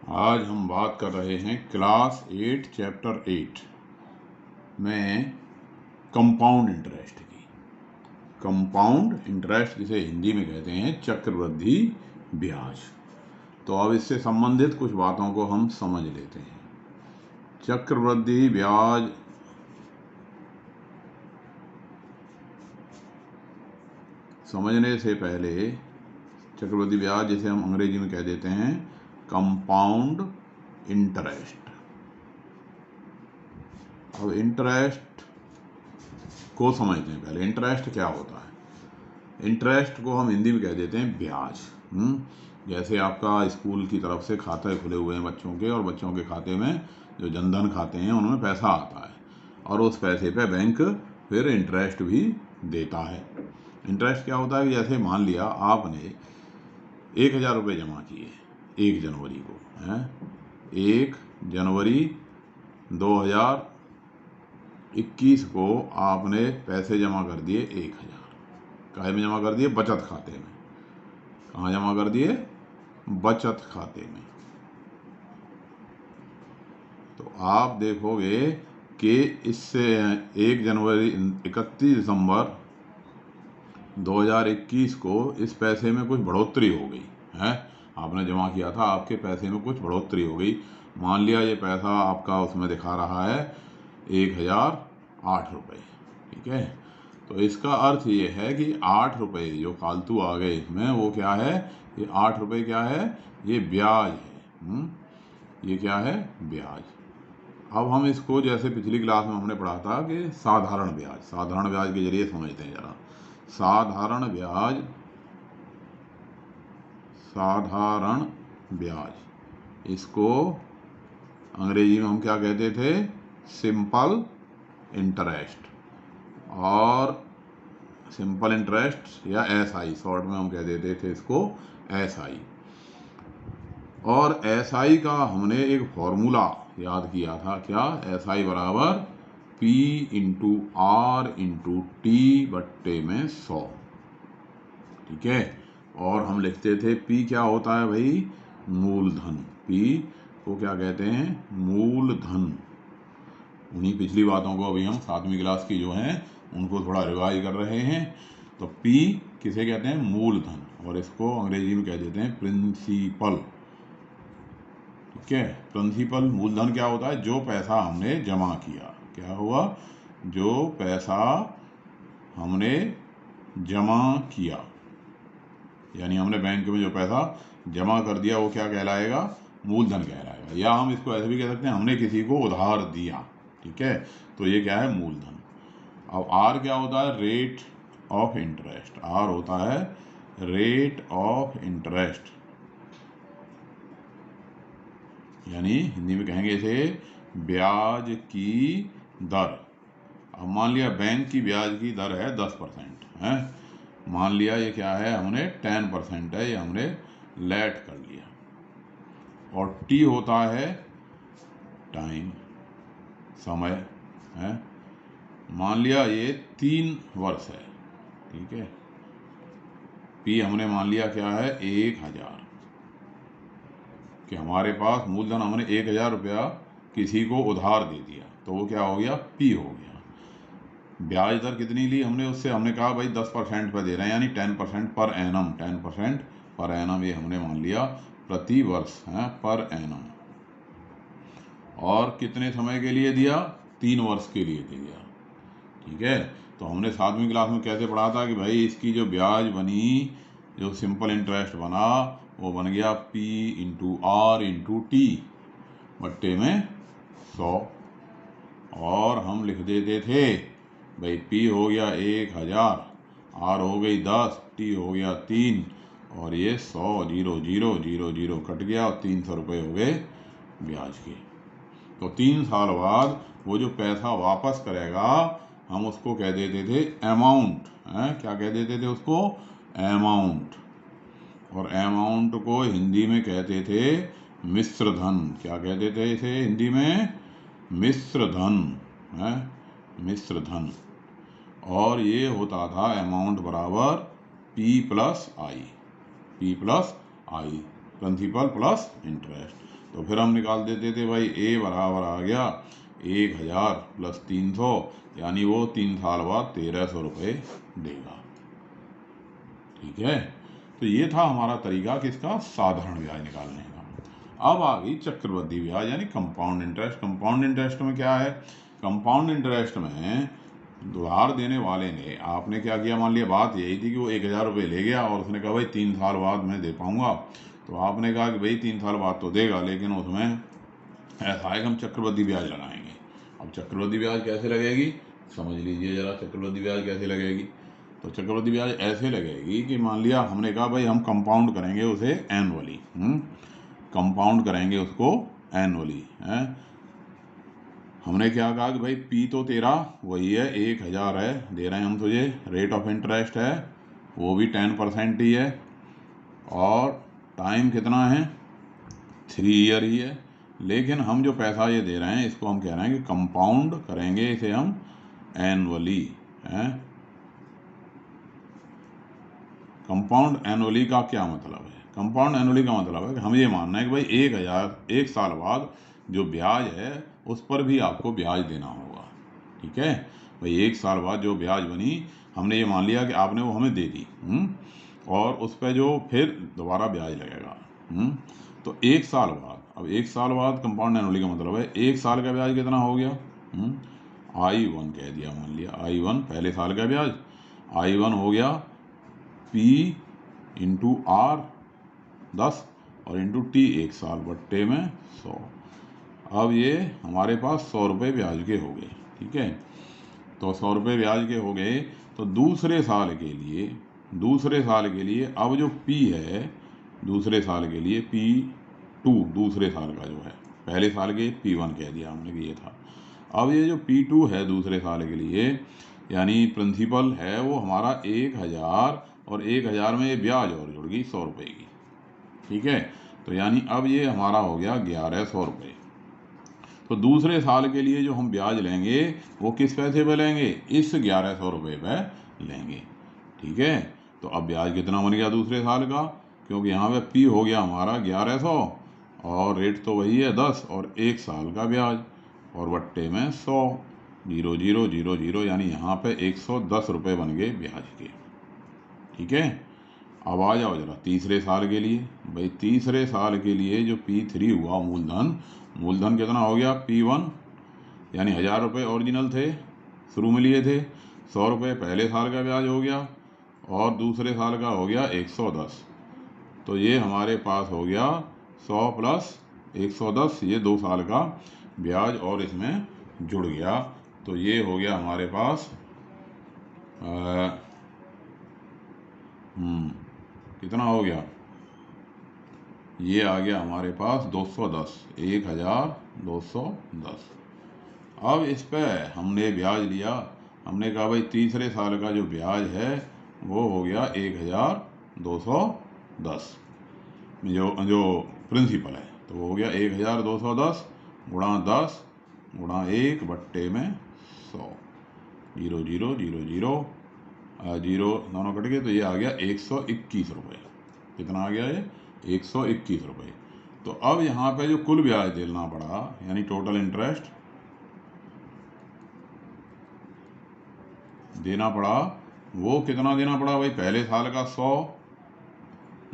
आज हम बात कर रहे हैं क्लास 8 चैप्टर 8 में कंपाउंड इंटरेस्ट की। कंपाउंड इंटरेस्ट जिसे हिंदी में कहते हैं चक्रवृद्धि ब्याज। तो अब इससे संबंधित कुछ बातों को हम समझ लेते हैं। चक्रवृद्धि ब्याज समझने से पहले चक्रवृद्धि ब्याज जिसे हम अंग्रेजी में कह देते हैं कंपाउंड इंटरेस्ट। अब इंटरेस्ट को समझते हैं। पहले इंटरेस्ट क्या होता है। इंटरेस्ट को हम हिंदी में कह देते हैं ब्याज। जैसे आपका स्कूल की तरफ से खाते खुले हुए हैं बच्चों के, और बच्चों के खाते में जो जनधन खाते हैं उनमें पैसा आता है, और उस पैसे पे बैंक फिर इंटरेस्ट भी देता है। इंटरेस्ट क्या होता है कि जैसे मान लिया आपने 1,000 रुपये जमा किए 1 जनवरी को, 1 जनवरी 2021 को आपने पैसे जमा कर दिए 1,000। काहे में जमा कर दिए? बचत खाते में। कहाँ जमा कर दिए? बचत खाते में। तो आप देखोगे कि इससे 1 जनवरी 31 दिसंबर 2021 को इस पैसे में कुछ बढ़ोतरी हो गई है। आपने जमा किया था, आपके पैसे में कुछ बढ़ोतरी हो गई। मान लिया ये पैसा आपका उसमें दिखा रहा है 1,008 रुपये, ठीक है। तो इसका अर्थ ये है कि 8 रुपये जो फालतू आ गए इसमें, वो क्या है? ये 8 रुपये क्या है? ये ब्याज है। ये क्या है? ब्याज। अब हम इसको जैसे पिछली क्लास में हमने पढ़ा था कि साधारण ब्याज के जरिए समझते हैं जरा। साधारण ब्याज, इसको अंग्रेजी में हम क्या कहते थे? सिंपल इंटरेस्ट, और सिंपल इंटरेस्ट या SI, शॉर्ट में हम कह देते थे इसको SI। और SI का हमने एक फॉर्मूला याद किया था, क्या? SI बराबर P into R into T बट्टे में 100, ठीक है। और हम लिखते थे P क्या होता है भाई? मूलधन। P को क्या कहते हैं? मूलधन। उन्हीं पिछली बातों को अभी हम 7वीं क्लास की जो हैं उनको थोड़ा रिवाइज कर रहे हैं। तो P किसे कहते हैं? मूलधन, और इसको अंग्रेजी में कह देते हैं प्रिंसिपल, ठीक है। प्रिंसिपल, मूलधन क्या होता है? जो पैसा हमने जमा किया। क्या हुआ? जो पैसा हमने जमा किया, यानी हमने बैंक में जो पैसा जमा कर दिया वो क्या कहलाएगा? मूलधन कहलाएगा। या हम इसको ऐसे भी कह सकते हैं हमने किसी को उधार दिया, ठीक है। तो ये क्या है? मूलधन। अब R क्या होता है? Rate of interest. R होता है रेट ऑफ इंटरेस्ट, यानी हिंदी में कहेंगे इसे ब्याज की दर। अब मान लिया बैंक की ब्याज की दर है 10% है। मान लिया ये क्या है? हमने 10% है, ये हमने लेट कर लिया। और T होता है टाइम, समय है। मान लिया ये 3 वर्ष है, ठीक है। P हमने मान लिया क्या है? 1,000, कि हमारे पास मूलधन हमने 1,000 रुपया किसी को उधार दे दिया, तो वो क्या हो गया? P हो गया। ब्याज दर कितनी ली हमने उससे? हमने कहा भाई 10% पर दे रहे हैं, यानी 10% पर एनम। 10% पर एनम ये हमने मान लिया प्रति वर्ष है, पर एनम। और कितने समय के लिए दिया? 3 वर्ष के लिए दिया, ठीक है। तो हमने 7वीं क्लास में कैसे पढ़ा था कि भाई इसकी जो ब्याज बनी, जो सिंपल इंटरेस्ट बना, वो बन गया P into R into T बट्टे में 100। और हम लिख देते थे भाई P हो गया 1,000, R हो गई 10, T हो गया 3, और ये 100 0 0 0 0 कट गया, और 300 रुपये हो गए ब्याज के। तो 3 साल बाद वो जो पैसा वापस करेगा, हम उसको कह देते थे अमाउंट। क्या कह देते थे उसको? अमाउंट। और अमाउंट को हिंदी में कहते थे मिश्र धन। क्या कहते थे इसे हिंदी में? मिश्र धन है, मिश्र धन। और ये होता था अमाउंट बराबर P plus I, principal plus interest. तो फिर हम निकाल देते थे भाई ए बराबर आ गया 1000 प्लस 300, यानी वो 3 साल बाद 1300 रुपये देगा। ठीक है, तो ये था हमारा तरीका किसका, साधारण ब्याज निकालने का। अब आ गई चक्रवृद्धि ब्याज यानी कंपाउंड इंटरेस्ट। कंपाउंड इंटरेस्ट में क्या है, कंपाउंड इंटरेस्ट में उधार देने वाले ने, आपने क्या किया, मान लिया बात यही थी कि वो 1000 रुपये ले गया और उसने कहा भाई 3 साल बाद मैं दे पाऊंगा। तो आपने कहा कि भाई 3 साल बाद तो देगा, लेकिन उसमें ऐसा है कि हम चक्रवृद्धि ब्याज लगाएंगे। अब चक्रवृद्धि ब्याज कैसे लगेगी, समझ लीजिए जरा, चक्रवृद्धि ब्याज कैसे लगेगी। तो चक्रवृद्धि ब्याज ऐसे लगेगी कि मान लिया हमने कहा भाई हम कंपाउंड करेंगे उसे एनुअली, कंपाउंड करेंगे उसको एनुअली है। हमने क्या कहा कि भाई पी तो तेरा वही है 1000 है, दे रहे हैं हम तुझे, रेट ऑफ इंटरेस्ट है वो भी 10% ही है, और टाइम कितना है 3 ईयर ही है। लेकिन हम जो पैसा ये दे रहे हैं इसको हम कह रहे हैं कि कंपाउंड करेंगे इसे हम एनुअली है। कंपाउंड एनुअली का क्या मतलब है, कंपाउंड एनुअली का मतलब है कि हम ये मानना है कि भाई 1000 1 साल बाद जो ब्याज है उस पर भी आपको ब्याज देना होगा। ठीक है भाई, 1 साल बाद जो ब्याज बनी हमने ये मान लिया कि आपने वो हमें दे दी, और उस पर जो फिर दोबारा ब्याज लगेगा। तो 1 साल बाद, अब 1 साल बाद कंपाउंड एनुअली का मतलब है 1 साल का ब्याज कितना हो गया, I1 कह दिया, मान लिया I1 पहले साल का ब्याज, I1 हो गया P इंटू R 10 और इंटू T 1 साल बट्टे में 100। अब ये हमारे पास 100 रुपये ब्याज के हो गए। ठीक है, तो 100 रुपये ब्याज के हो गए। तो दूसरे साल के लिए अब जो P है दूसरे साल के लिए P2 दूसरे साल का जो है, पहले साल के P1 कह दिया हमने कि ये था। अब ये जो P2 है दूसरे साल के लिए, यानी प्रिंसिपल है वो हमारा 1000 और 1000 में ये ब्याज और जुड़ गई 100 रुपये की। ठीक है, तो यानी अब ये हमारा हो गया 1100 रुपये। तो दूसरे साल के लिए जो हम ब्याज लेंगे वो किस पैसे पे लेंगे, इस 1100 रुपये पे लेंगे। ठीक है, तो अब ब्याज कितना बन गया दूसरे साल का, क्योंकि यहाँ पे P हो गया हमारा 1100 और रेट तो वही है 10 और 1 साल का ब्याज और बट्टे में 100, 0 0 0 0, यानी यहाँ पे 110 रुपये बन गए ब्याज के। ठीक है, अब आ जाओ जरा तीसरे साल के लिए। भाई तीसरे साल के लिए जो P3 हुआ मूलधन कितना हो गया P1, यानी 1000 रुपये ओरिजिनल थे, शुरू में लिए थे, 100 रुपये पहले साल का ब्याज हो गया और दूसरे साल का हो गया 110। तो ये हमारे पास हो गया 100 प्लस 110, ये 2 साल का ब्याज और इसमें जुड़ गया। तो ये हो गया हमारे पास कितना हो गया, ये आ गया हमारे पास 210, 1210। अब इस पे हमने ब्याज लिया, हमने कहा भाई तीसरे साल का जो ब्याज है वो हो गया 1210 जो प्रिंसिपल है, तो वो हो गया 1210 गुणा 10 गुणा 1 बट्टे में 100, 0 0 0 0 0 दोनों कट गए, तो ये आ गया 121 रुपये। कितना आ गया ये 121 रुपये। तो अब यहाँ पे जो कुल ब्याज देना पड़ा यानी टोटल इंटरेस्ट देना पड़ा, वो कितना देना पड़ा भाई, पहले साल का 100,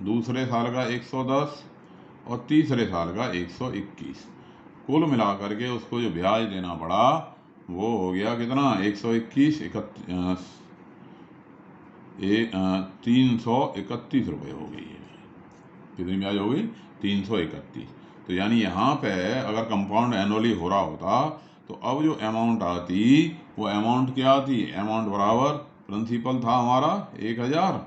दूसरे साल का 110 और तीसरे साल का 121, कुल मिला करके उसको जो ब्याज देना पड़ा वो हो गया कितना 121 331 रुपये हो गई है। कितनी ब्याज हो गई 331। तो यानी यहाँ पे अगर कंपाउंड एनुअली हो रहा होता तो अब जो अमाउंट आती वो अमाउंट क्या आती, अमाउंट बराबर प्रिंसिपल था हमारा 1000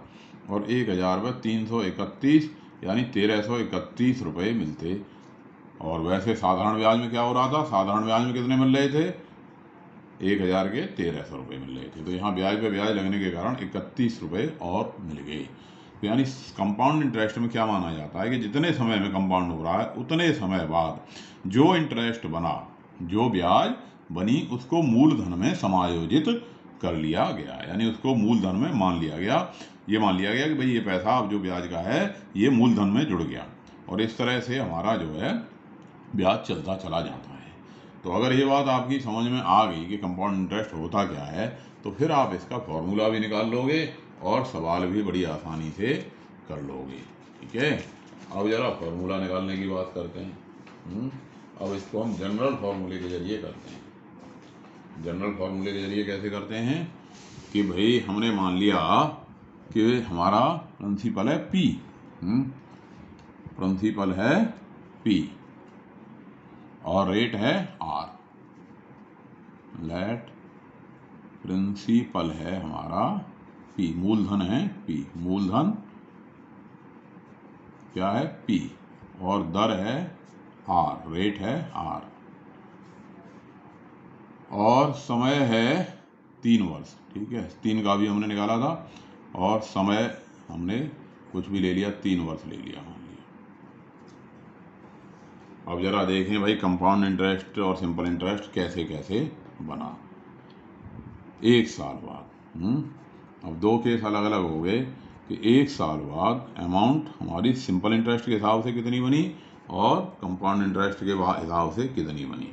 और 1000 पे 331 यानी 1331 रुपये मिलते। और वैसे साधारण ब्याज में क्या हो रहा था, साधारण ब्याज में कितने मिल रहे थे 1000 के 1300 रुपये मिल रहे थे। तो यहाँ ब्याज पे ब्याज लगने के कारण 31 रुपये और मिल गए। तो यानी कंपाउंड इंटरेस्ट में क्या माना जाता है कि जितने समय में कंपाउंड हो रहा है उतने समय बाद जो इंटरेस्ट बना, जो ब्याज बनी उसको मूलधन में समायोजित कर लिया गया, यानी उसको मूलधन में मान लिया गया। ये मान लिया गया कि भाई ये पैसा अब जो ब्याज का है ये मूलधन में जुड़ गया। और इस तरह से हमारा जो है ब्याज चलता चला जाता है। तो अगर ये बात आपकी समझ में आ गई कि कंपाउंड इंटरेस्ट होता क्या है, तो फिर आप इसका फॉर्मूला भी निकाल लोगे और सवाल भी बड़ी आसानी से कर लोगे। ठीक है, अब जरा फॉर्मूला निकालने की बात करते हैं। अब इसको हम जनरल फार्मूले के जरिए करते हैं। जनरल फार्मूले के जरिए कैसे करते हैं कि भाई हमने मान लिया कि हमारा प्रिंसिपल है P, प्रिंसिपल है P और रेट है R। लेट प्रिंसिपल है हमारा P, मूलधन है P, मूलधन क्या है P, और दर है R, रेट है R, और समय है 3 वर्ष। ठीक है, 3 का भी हमने निकाला था और समय हमने कुछ भी ले लिया, 3 वर्ष ले लिया मान लिया। अब जरा देखें भाई कंपाउंड इंटरेस्ट और सिंपल इंटरेस्ट कैसे कैसे बना। 1 साल बाद, अब 2 केस अलग अलग हो गए कि 1 साल बाद अमाउंट हमारी सिंपल इंटरेस्ट के हिसाब से कितनी बनी और कंपाउंड इंटरेस्ट के हिसाब से कितनी बनी।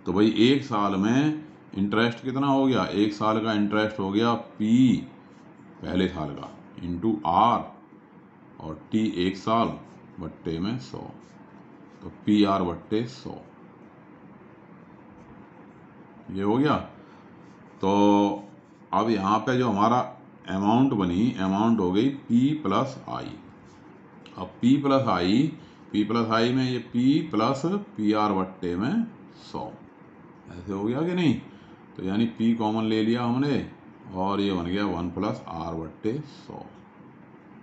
तो भाई 1 साल में इंटरेस्ट कितना हो गया, 1 साल का इंटरेस्ट हो गया P पहले साल का इंटू R और T 1 साल बट्टे में 100, तो PR बट्टे 100 ये हो गया। तो अब यहाँ पे जो हमारा अमाउंट बनी, अमाउंट हो गई P प्लस आई। अब P प्लस आई में ये P प्लस PR बट्टे में 100 ऐसे हो गया कि नहीं। तो यानी P कॉमन ले लिया हमने और ये बन गया 1 प्लस R बट्टे 100।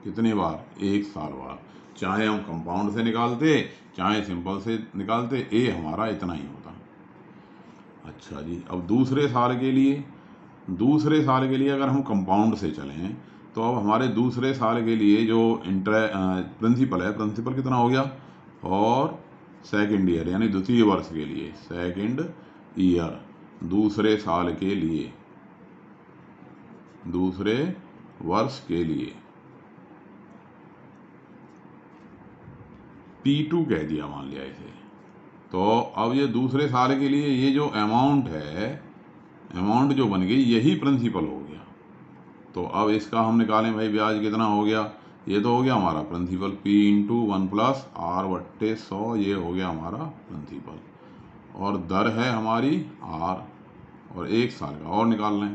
कितने बार, 1 साल बाद। चाहे हम कंपाउंड से निकालते चाहे सिंपल से निकालते, ए हमारा इतना ही होता। अच्छा जी, अब दूसरे साल के लिए अगर हम कंपाउंड से चलें तो अब हमारे दूसरे साल के लिए जो प्रिंसिपल है, प्रिंसिपल कितना हो गया, और सेकंड ईयर यानी द्वितीय वर्ष के लिए, सेकंड ईयर दूसरे साल के लिए, दूसरे वर्ष के लिए P2 कह दिया मान लिया इसे। तो अब ये दूसरे साल के लिए ये जो अमाउंट है, अमाउंट जो बन गई यही प्रिंसिपल हो गया। तो अब इसका हम निकालें भाई ब्याज कितना हो गया, ये तो हो गया हमारा principal P into 1 plus R बट्टे 100, ये हो गया हमारा प्रिंसिपल, और दर है हमारी R, और 1 साल का और निकाल लें।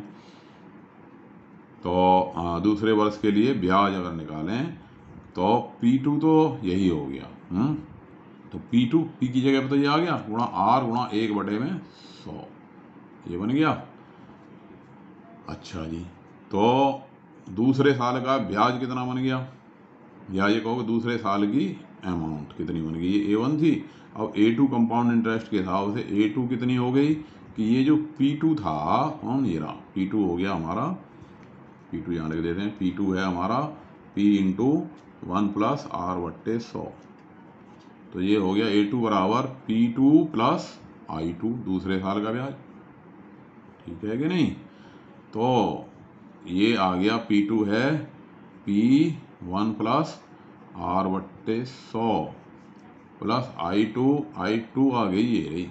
तो दूसरे वर्ष के लिए ब्याज अगर निकालें तो P2 तो यही हो गया। तो P2 P की जगह पे तो ये आ गया गुणा R गुणा 1 बटे में 100, ये बन गया। अच्छा जी, तो दूसरे साल का ब्याज कितना बन गया, या ये कहोगे दूसरे साल की अमाउंट कितनी बन गई, ये A1 थी। अब A2 कंपाउंड इंटरेस्ट के हिसाब से A2 कितनी हो गई कि ये जो P2 था, कौन, ये रहा P2 हो गया हमारा, P2 यहाँ लिख देते हैं, P2 है हमारा P इंटू 1 प्लस R बट्टे 100। तो ये हो गया A2 बराबर P2 प्लस I2 दूसरे साल का ब्याज। ठीक है कि नहीं। तो ये आ गया P2 है P1 प्लस R बट्टे 100 प्लस I2 आ गई ये रही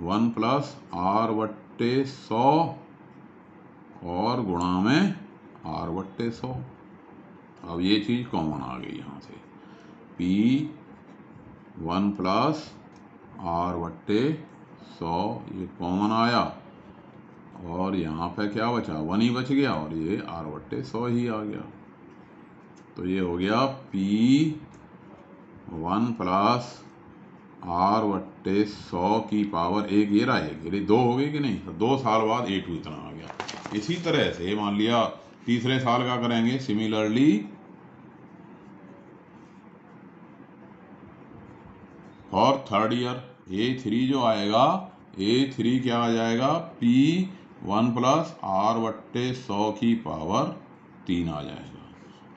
P1 प्लस R बट्टे 100 और गुणा में R बट्टे 100। अब ये चीज़ कॉमन आ गई यहाँ से, P1 प्लस R बट्टे 100 ये कॉमन आया, और यहाँ पे क्या बचा, 1 ही बच गया, और ये R बट्टे 100 ही आ गया। तो ये हो गया P1 प्लस R बट्टे 100 की पावर 1, ये रहा 1, ये 2 हो गई कि नहीं। तो 2 साल बाद A2 इतना आ गया। इसी तरह से मान लिया तीसरे साल का करेंगे, similarly for third year A3 जो आएगा, A3 क्या आ जाएगा, P1 प्लस R बट्टे 100 की पावर 3 आ जाएगा।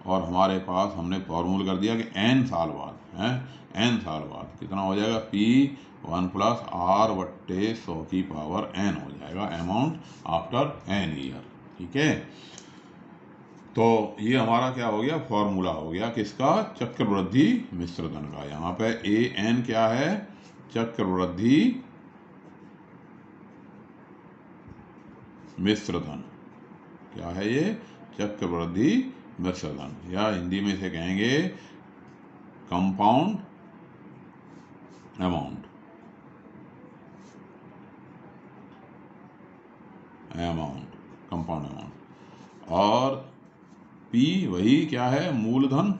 और हमारे पास हमने फॉर्मूला कर दिया कि n साल बाद है, n साल बाद कितना हो जाएगा, P1 प्लस R बट्टे 100 की पावर n हो जाएगा, अमाउंट आफ्टर n ईयर। ठीक है, तो ये हमारा क्या हो गया, फॉर्मूला हो गया किसका, चक्रवृद्धि मिश्रधन का। यहाँ पे ए एन क्या है, चक्रवृद्धि मिश्रधन। क्या है ये, चक्रवृद्धि मिश्रधन, या हिंदी में इसे कहेंगे कंपाउंड अमाउंट। Compound amount. और पी वही क्या है, मूलधन।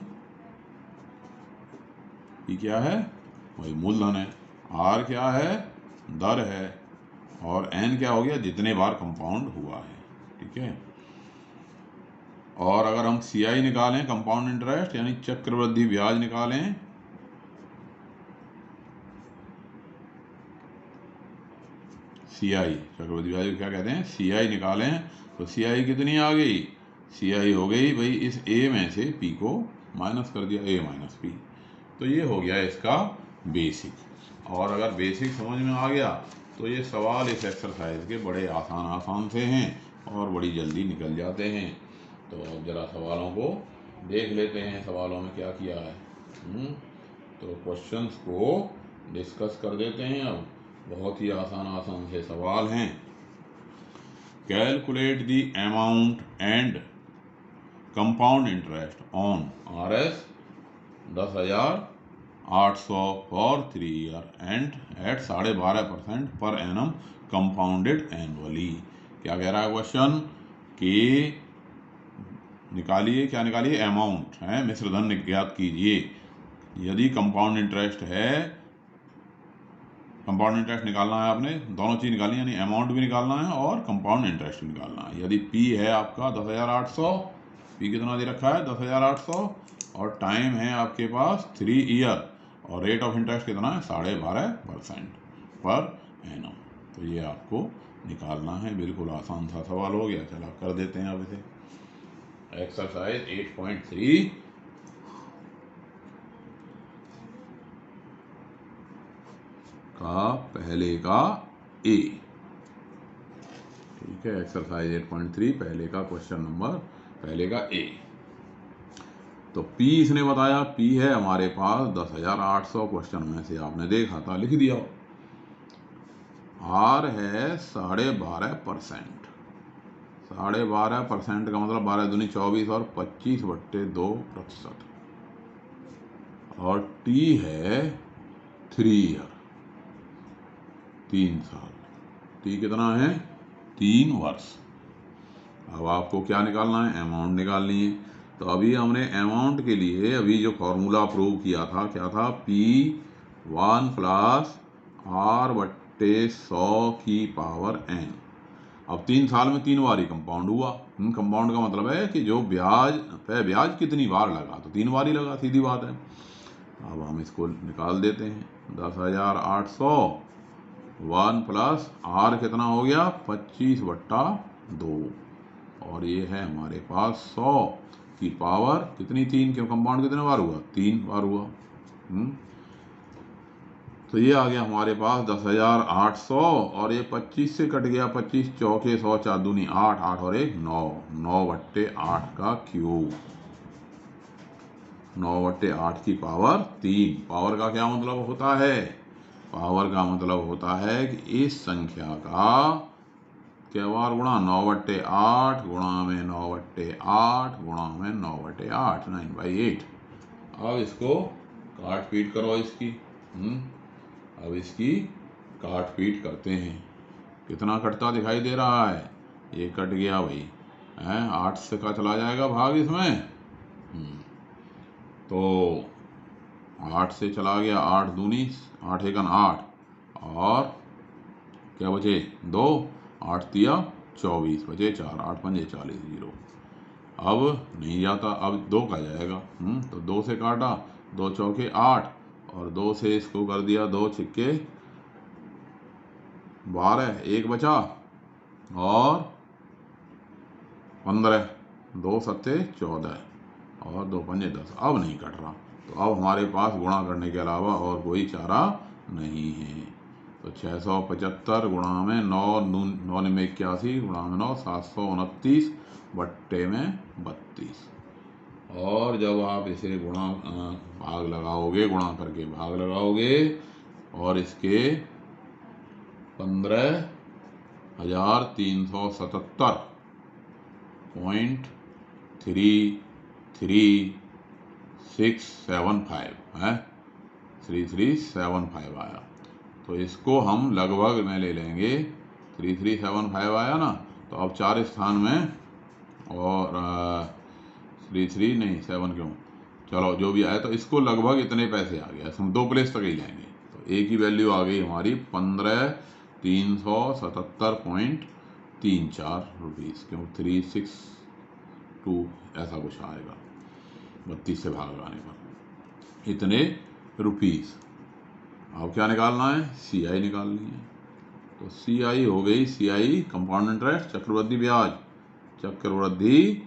पी क्या है, वही मूलधन है। आर क्या है, दर है। और एन क्या हो गया, जितने बार कंपाउंड हुआ है। ठीक है। और अगर हम सी आई निकालें, कंपाउंड इंटरेस्ट यानी चक्रवृद्धि ब्याज निकालें, सी आई चक्रवृद्धि ब्याज को क्या कहते हैं, सी आई निकालें, तो सी आई कितनी आ गई, सी आई हो गई भाई इस ए में से पी को माइनस कर दिया, ए माइनस पी। तो ये हो गया इसका बेसिक। और अगर बेसिक समझ में आ गया तो ये सवाल इस एक्सरसाइज के बड़े आसान से हैं और बड़ी जल्दी निकल जाते हैं। तो अब जरा सवालों को देख लेते हैं, सवालों में क्या किया है। तो क्वेश्चंस को डिस्कस कर देते हैं। अब बहुत ही आसान से सवाल हैं। Calculate the amount and compound interest on RS 10,800 for 3 year and at 12.5% per annum compounded annually. क्या कह रहा है क्वेश्चन कि निकालिए, क्या निकालिए, अमाउंट है, मिश्रधन ज्ञात कीजिए। यदि कंपाउंड इंटरेस्ट है, कंपाउंड इंटरेस्ट निकालना है आपने, दोनों चीज निकालनी है, यानी अमाउंट भी निकालना है और कंपाउंड इंटरेस्ट भी निकालना है। यदि पी है आपका 10,800, पी कितना दे रखा है 10,800, और टाइम है आपके पास 3 ईयर, और रेट ऑफ इंटरेस्ट कितना है 12.5% पर एनम। तो ये आपको निकालना है। बिल्कुल आसान सा सवाल हो गया। चलो कर देते हैं अब इसे। एक्सरसाइज 8.3 का पहले का ए। ठीक है, एक्सरसाइज 8.3 पहले का क्वेश्चन नंबर पहले का ए। तो P इसने बताया, P है हमारे पास 10,800, क्वेश्चन में से आपने देखा था, लिख दिया। R है 12.5%। 12.5% का मतलब 12 दूनी 24 और 25/2%। और T है 3 ईयर, 3 साल। T कितना है, 3 वर्ष। अब आपको क्या निकालना है, अमाउंट निकालनी है। तो अभी हमने अमाउंट के लिए अभी जो फॉर्मूला प्रूव किया था, क्या था, P1 + R/100 की पावर n। अब 3 साल में 3 बार ही कंपाउंड हुआ। कंपाउंड का मतलब है कि जो ब्याज पे ब्याज कितनी बार लगा, तो 3 बार ही लगा, सीधी बात है। अब हम इसको निकाल देते हैं। 10,800 1 + R कितना हो गया 25/2, और ये है हमारे पास 100 की पावर कितनी, 3, क्यों कंपाउंड कितने बार हुआ, 3 बार हुआ। तो ये आ गया हमारे पास 10,800, और ये 25 से कट गया, 25 चौके 100, 4 दूनी 8, 8 और 1 9, 9/8 का क्यूब, 9/8 की पावर 3। पावर का क्या मतलब होता है, पावर का मतलब होता है कि इस संख्या का क्या बार गुणा, 9/8 गुणा में 9/8 गुणा में 9/8, 9/8। अब इसको काट पीट करो इसकी। अब इसकी काट पीट करते हैं। कितना कटता दिखाई दे रहा है, ये कट गया भाई है, 8 से का चला जाएगा भाग इसमें। तो 8 से चला गया, 8 दूनी 8 एकन 8, और क्या बचे 2, 8 तिया 24, बचे 4, 8 पंजे 40, 0। अब नहीं जाता, अब 2 का जाएगा। तो 2 से काटा, 2 चौके 8, और 2 से इसको कर दिया 2 छिक्के 12, 1 बचा, और 15, 2 सत्ते 14, और 2 पंजे 10। अब नहीं कट रहा, तो अब हमारे पास गुणा करने के अलावा और कोई चारा नहीं है। तो 675 गुणा में 9 9 में 81 गुणा में 9 729 बट्टे में 32। और जब आप इसे गुणा भाग लगाओगे, गुणा करके भाग लगाओगे और इसके 15,337.3365 है, 3375 आया। तो इसको हम लगभग में ले लेंगे, 3375 आया ना, तो अब 4 स्थान में और 33 नहीं 7 क्यों, चलो जो भी आया, तो इसको लगभग इतने पैसे आ गया, हम 2 प्लेस तक ही जाएंगे। तो एक ही वैल्यू आ गई हमारी 15,377.34 रुपीज़, क्यों 362 ऐसा कुछ आएगा 32 से भाग लगाने पर इतने रुपीज़। अब क्या निकालना है, CI निकालनी है। तो CI हो गई, CI कंपाउंड इंटरेस्ट, चक्रवृद्धि ब्याज, चक्रवृद्धि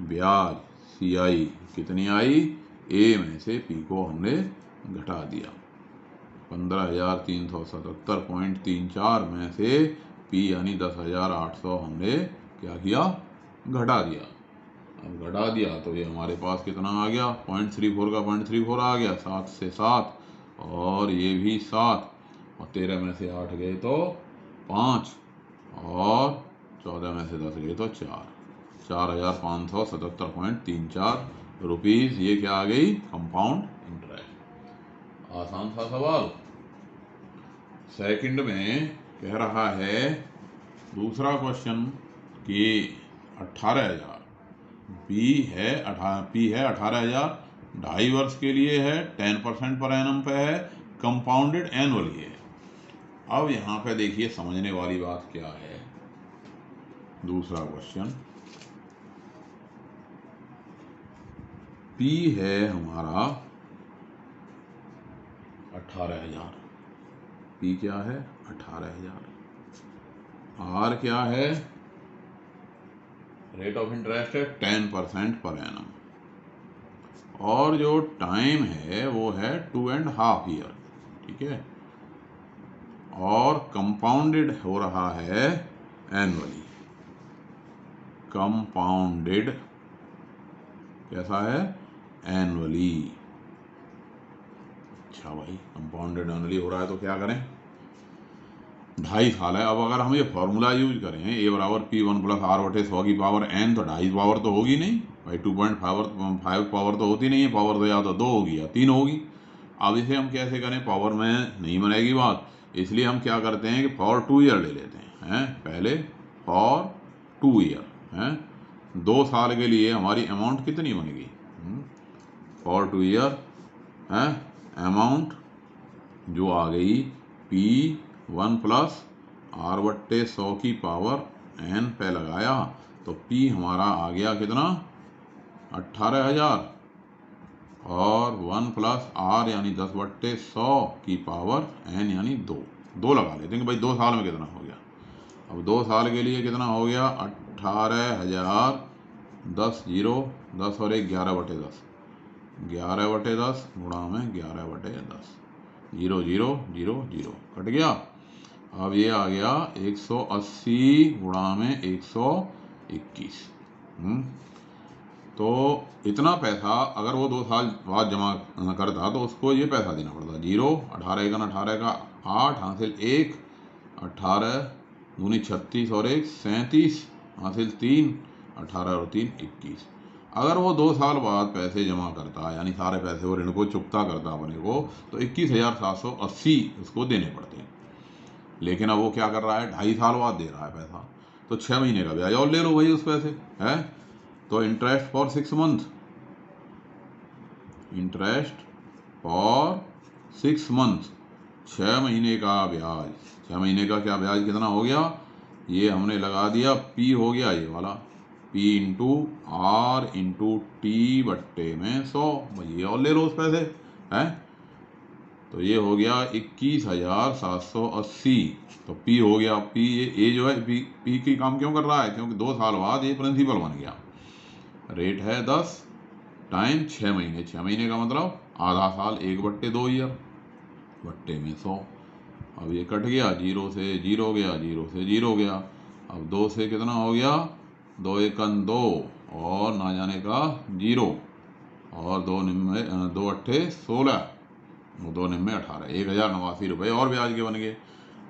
ब्याज CI कितनी आई, A में से P को हमने घटा दिया, 15,377.34 में से P यानी 10,800 हमने क्या किया, घटा दिया। अब घटा दिया तो ये हमारे पास कितना आ गया, 0.34 का 0.34 आ गया, 7 से 7 और ये भी 7 और 13 में से 8 गए तो 5 और 14 में से 10 गए तो 4, 4,577.34 रुपीज़। ये क्या आ गई, कंपाउंड इंटरेस्ट। आसान था सवाल। सेकंड में कह रहा है दूसरा क्वेश्चन कि 18,000 P है 18,000, 2.5 वर्ष के लिए है, 10% पर एनम पे है, कंपाउंडेड एनुअली है। अब यहाँ पे देखिए समझने वाली बात क्या है। दूसरा क्वेश्चन, P है हमारा 18,000, P क्या है 18,000, R क्या है, रेट ऑफ इंटरेस्ट है 10% पर एनम, और जो टाइम है वो है 2.5 ईयर, ठीक है, और कंपाउंडेड हो रहा है एनुअली। कंपाउंडेड कैसा है, एनुअली। अच्छा भाई, कंपाउंडेड एनुअली हो रहा है तो क्या करें, 2.5 साल है। अब अगर हम ये फॉर्मूला यूज करें, A बराबर P1 प्लस R/100 की पावर n, तो 2.5 पावर तो होगी नहीं भाई, 2.5 पावर तो होती नहीं है, पावर तो या तो 2 होगी या 3 होगी। अब इसे हम कैसे करें, पावर में नहीं बनेगी बात, इसलिए हम क्या करते हैं कि फॉर 2 ईयर ले लेते हैं, पहले फॉर 2 ईयर हैं, 2 साल के लिए हमारी अमाउंट कितनी बनेगी, फॉर 2 ईयर है, अमाउंट जो आ गई P1 प्लस R/100 की पावर n पे लगाया तो P हमारा आ गया कितना 18,000, और 1 प्लस R यानी 10/100 की पावर n यानी 2 लगा लेते हैं भाई, 2 साल में कितना हो गया। अब 2 साल के लिए कितना हो गया, 18,000, 10 0 10 और 1 11/10, 11/10 गुणा में 11/10, 0 0 0 0 कट गया। अब ये आ गया 180 गुणा में 121। तो इतना पैसा अगर वो 2 साल बाद जमा करता तो उसको ये पैसा देना पड़ता, 0 18 का 18 का 8 हासिल 1, 18 दूनी 36 और 1 37 हासिल 3, 18 और 3 21। अगर वो 2 साल बाद पैसे जमा करता यानी सारे पैसे वो ऋण को चुकता करता अपने को, तो 21,780 उसको देने पड़ते हैं। लेकिन अब वो क्या कर रहा है, 2.5 साल बाद दे रहा है पैसा, तो 6 महीने का ब्याज और ले लो भाई उस पैसे है। तो interest for 6 month, interest for 6 month, 6 महीने का ब्याज, 6 महीने का क्या ब्याज कितना हो गया, ये हमने लगा दिया, P हो गया ये वाला, P into R into T बट्टे में 100, ये और ले लो उस पैसे है। तो ये हो गया 21,780। तो P हो गया, P ये जो है P की काम क्यों कर रहा है, क्योंकि 2 साल बाद ये प्रिंसिपल बन गया। रेट है 10, टाइम 6 महीने, 6 महीने का मतलब आधा साल, 1/2 ईयर बट्टे में 100। अब ये कट गया, 0 से 0 गया, 0 से 0 गया। अब 2 से कितना हो गया, 2 एकन 2 और ना जाने का 0 और 2 निम्न 2 अट्ठे 16 और 2 निम्न 18, 1089 रुपये और ब्याज के बन गए।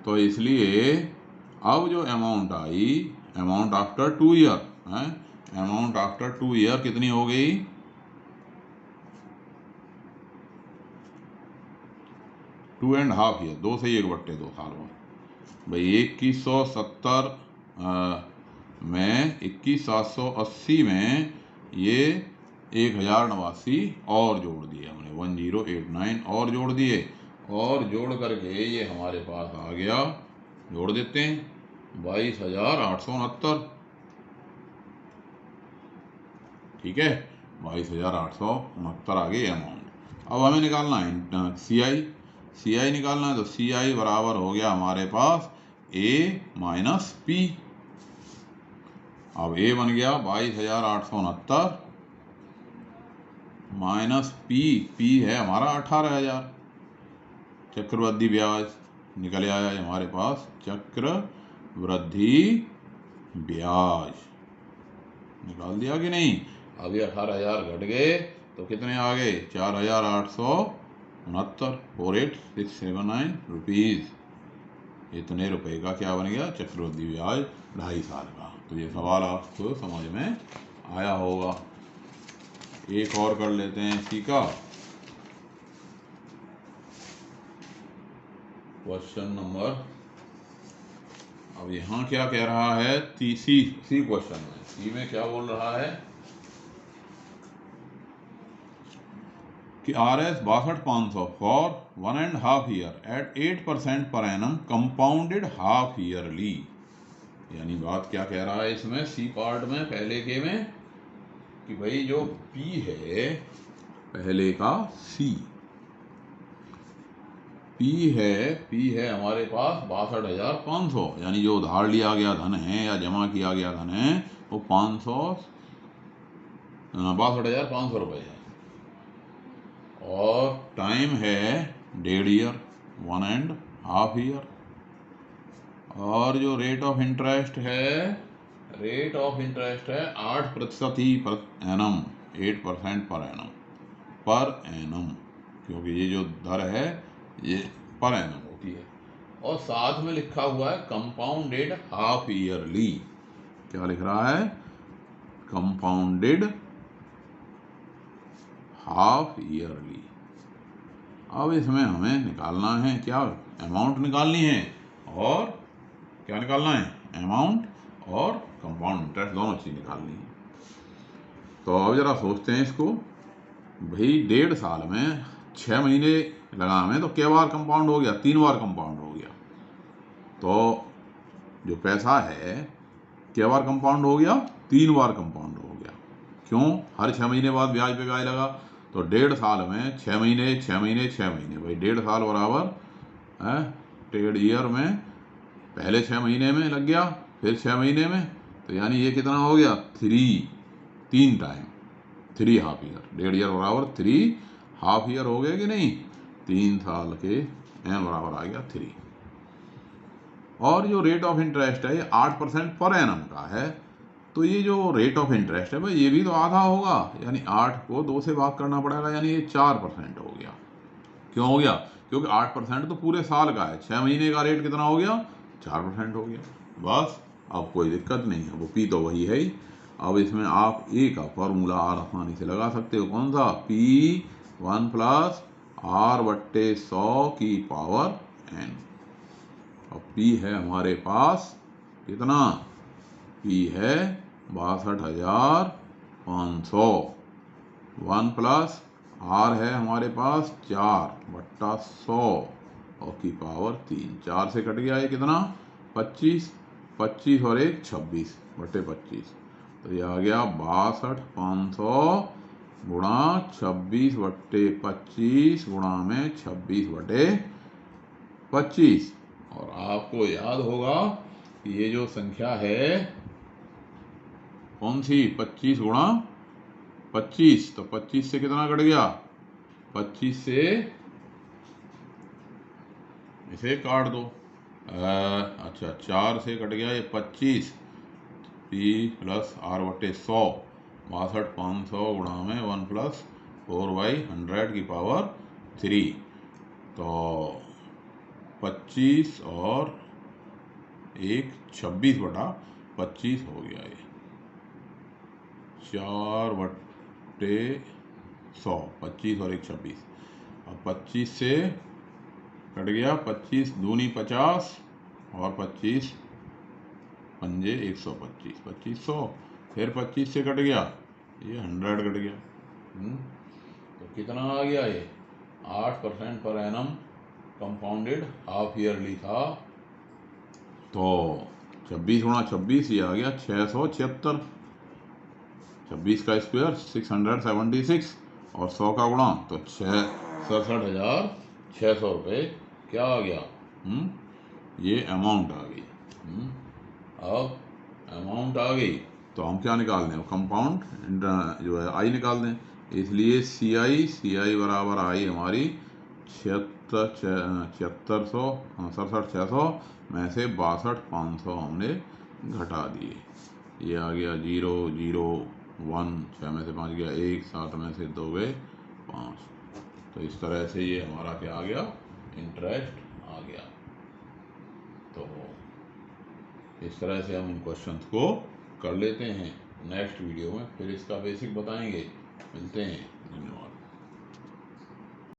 तो इसलिए अब जो amount I, amount after 2 year है, अमाउंट आफ्टर 2 ईयर कितनी हो गई, 2.5 ईयर, 2 से 1/2 साल में भाई। 2170 में 21780 में ये 1089 और जोड़ दिए हमने, 1089 और जोड़ दिए, और जोड़ करके ये हमारे पास आ गया, जोड़ देते हैं 22,869। ठीक है, 22,869 आ गई अमाउंट। अब हमें निकालना है CI निकालना है, तो CI बराबर हो गया हमारे पास A माइनस P। अब A बन गया 22,869 माइनस P है हमारा 18,000। चक्रवृद्धि ब्याज निकल आया है हमारे पास, चक्रवृद्धि ब्याज निकाल दिया कि नहीं। अभी 18,000 घट गए तो कितने आ गए, 4,869, 48,679 रुपीज़। इतने रुपए का क्या बन गया, चक्रवृद्धि ब्याज 2.5 साल का। तो ये सवाल आपको समझ में आया होगा। एक और कर लेते हैं इसी का क्वेश्चन नंबर। अब यहाँ क्या कह रहा है, सी क्वेश्चन में, सी में क्या बोल रहा है कि RS 62,500 for 1.5 year eight 8% per annum compounded half yearly. यानी बात क्या कह रहा है इसमें, सी पार्ट में, पहले के में, कि भाई जो P है, पहले का P है हमारे पास 62,500, यानी जो उधार लिया गया धन है या जमा किया गया धन है वो 62,500 रुपये है, और टाइम है 1.5 ईयर, 1.5 ईयर, और जो रेट ऑफ इंटरेस्ट है 8% ही पर एनम, 8% पर एनम, क्योंकि ये जो दर है ये पर एनम होती है। और साथ में लिखा हुआ है कंपाउंडेड हाफ ईयरली। क्या लिख रहा है, कंपाउंडेड हाफ ईयरली। अब इसमें हमें निकालना है क्या, अमाउंट निकालनी है, और क्या निकालना है, अमाउंट और कंपाउंड इंटरेस्ट, दोनों चीज निकालनी है। तो अब जरा सोचते हैं इसको, भाई 1.5 साल में 6 महीने लगा हमें, तो क्या बार कंपाउंड हो गया, 3 बार कंपाउंड हो गया। तो जो पैसा है क्या बार कंपाउंड हो गया, 3 बार कंपाउंड हो गया। क्यों, हर 6 महीने बाद ब्याज पे ब्याज लगा, तो 1.5 साल में 6 महीने 6 महीने 6 महीने, भाई 1.5 साल बराबर है 1.5 ईयर में, पहले 6 महीने में लग गया, फिर 6 महीने में, तो यानी ये कितना हो गया, 3 टाइम 3 हाफ ईयर, 1.5 ईयर बराबर 3 हाफ ईयर हो गए कि नहीं, 3 साल के एन बराबर आ गया 3। और जो रेट ऑफ इंटरेस्ट है ये 8% पर एनम का है, तो ये जो रेट ऑफ इंटरेस्ट है भाई ये भी तो आधा होगा, यानी 8 को 2 से भाग करना पड़ेगा, यानी ये 4% हो गया। क्यों हो गया, क्योंकि 8% तो पूरे साल का है, 6 महीने का रेट कितना हो गया, 4% हो गया। बस, अब कोई दिक्कत नहीं है, वो P तो वही है ही। अब इसमें आप A का फॉर्मूला R आसानी से लगा सकते हो, कौन सा, P1 + R/100 की पावर n। अब P है हमारे पास कितना, P है 62,500, 1 + R है हमारे पास 4/100 और की पावर 3, 4 से कट गया ये कितना, 25, 25 और 1 26/25, तो ये आ गया 62,500 गुणा 26/25 गुणा में 26/25। और आपको याद होगा कि ये जो संख्या है कौन सी, 25 गुणा 25, तो 25 से कितना कट गया, 25 से इसे काट दो। अच्छा 4 से कट गया ये 25, पी प्लस आर बटे 100, 62,500 गुणा में 1 प्लस 4/100 की पावर 3, तो 25 और 1 26/25 हो गया ये 4/100, 25 और 1 26। अब 25 से कट गया 25 दूनी 50 और 25 पंजे 125, 2500, फिर 25 से कट गया ये 100 कट गया। तो कितना आ गया ये 8% per annum compounded half yearly था। तो 26 गुणा 26 ये आ गया 676, 26 का स्क्वायर 676 और 100 का गुणा तो 67,600 रुपये क्या आ गया। ये अमाउंट आ गई। अब अमाउंट आ गई तो हम क्या निकाल दें, कंपाउंड जो है आई निकाल दें। इसलिए सी आई बराबर आई हमारी 67,600 में से 62,500 हमने घटा दिए। ये आ गया 0 0 1, 6 में से 5 गया 1, 7 में से 2 गए 5। तो इस तरह से ये हमारा क्या आ गया, इंटरेस्ट आ गया। तो इस तरह से हम इन क्वेश्चंस को कर लेते हैं। नेक्स्ट वीडियो में फिर इसका बेसिक बताएंगे। मिलते हैं।